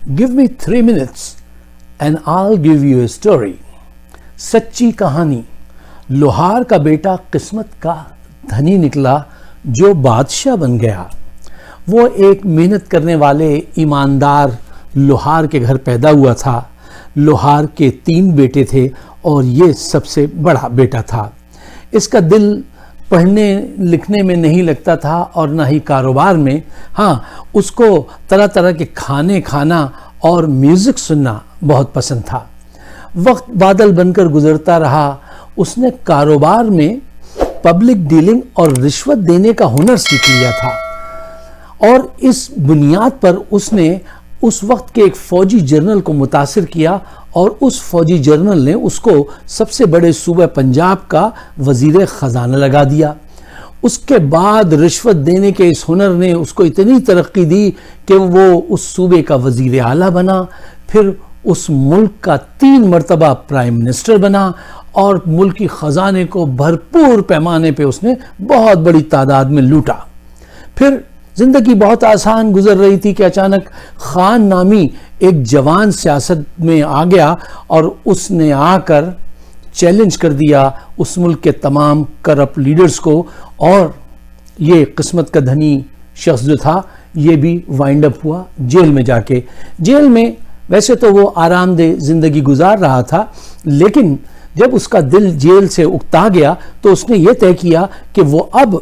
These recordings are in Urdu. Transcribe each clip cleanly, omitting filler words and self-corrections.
Give me 3 minutes and I'll give you a story. سچی کہانی. لوہار کا بیٹا قسمت کا دھنی نکلا جو بادشاہ بن گیا. وہ ایک محنت کرنے والے ایماندار لوہار کے گھر پیدا ہوا تھا. لوہار کے 3 بیٹے تھے اور یہ سب سے بڑا بیٹا تھا. اس کا دل پڑھنے لکھنے میں نہیں لگتا تھا اور نہ ہی کاروبار میں. ہاں، اس کو طرح طرح کے کھانے کھانا اور میوزک سننا بہت پسند تھا. وقت بادل بن کر گزرتا رہا. اس نے کاروبار میں پبلک ڈیلنگ اور رشوت دینے کا ہنر سیکھ لیا تھا اور اس بنیاد پر اس نے اس وقت کے ایک فوجی جنرل کو متاثر کیا اور اس فوجی جنرل نے اس کو سب سے بڑے صوبہ پنجاب کا وزیر خزانہ لگا دیا. اس کے بعد رشوت دینے کے اس ہنر نے اس کو اتنی ترقی دی کہ وہ اس صوبے کا وزیر اعلیٰ بنا. پھر اس ملک کا 3 مرتبہ پرائم منسٹر بنا اور ملکی خزانے کو بھرپور پیمانے پہ اس نے بہت بڑی تعداد میں لوٹا. پھر زندگی بہت آسان گزر رہی تھی کہ اچانک خان نامی ایک جوان سیاست میں آ گیا اور اس نے آ کر چیلنج کر دیا اس ملک کے تمام کرپٹ لیڈرز کو. اور یہ قسمت کا دھنی شخص جو تھا یہ بھی وائنڈ اپ ہوا جیل میں جا کے. جیل میں ویسے تو وہ آرام دہ زندگی گزار رہا تھا، لیکن جب اس کا دل جیل سے اکتا گیا تو اس نے یہ طے کیا کہ وہ اب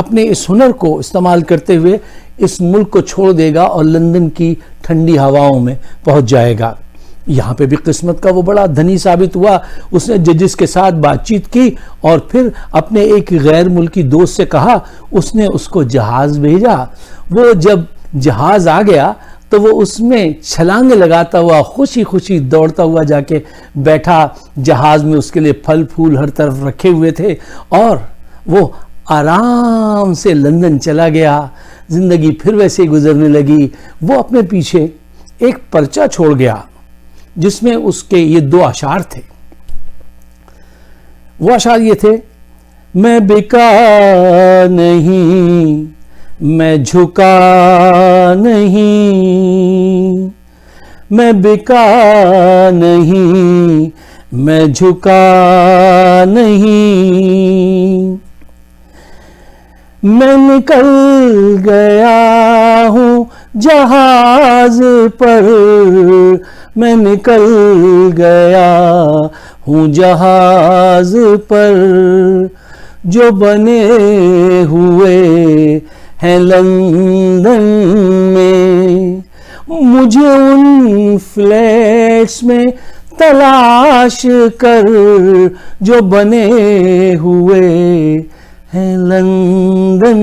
اپنے اس ہنر کو استعمال کرتے ہوئے اس ملک کو چھوڑ دے گا اور لندن کی ٹھنڈی ہواؤں میں پہنچ جائے گا. یہاں پہ بھی قسمت کا وہ بڑا دھنی ثابت ہوا. اس نے ججز کے ساتھ بات چیت کی اور پھر اپنے ایک غیر ملکی دوست سے کہا. اس نے اس کو جہاز بھیجا. وہ جب جہاز آ گیا تو وہ اس میں چھلانگیں لگاتا ہوا خوشی خوشی دوڑتا ہوا جا کے بیٹھا. جہاز میں اس کے لیے پھل پھول ہر طرف رکھے ہوئے تھے اور وہ آرام سے لندن چلا گیا. زندگی پھر ویسے ہی گزرنے لگی. وہ اپنے پیچھے ایک پرچہ چھوڑ گیا جس میں اس کے یہ 2 اشعار تھے. وہ اشعار یہ تھے: میں بکا نہیں، میں جھکا نہیں، میں بکا نہیں، میں جھکا نہیں، میں نکل گیا ہوں جہاز پر، میں نکل گیا ہوں جہاز پر، جو بنے ہوئے ہیں لندن میں، مجھے ان فلیٹس میں تلاش کر جو بنے ہوئے ہیں لندن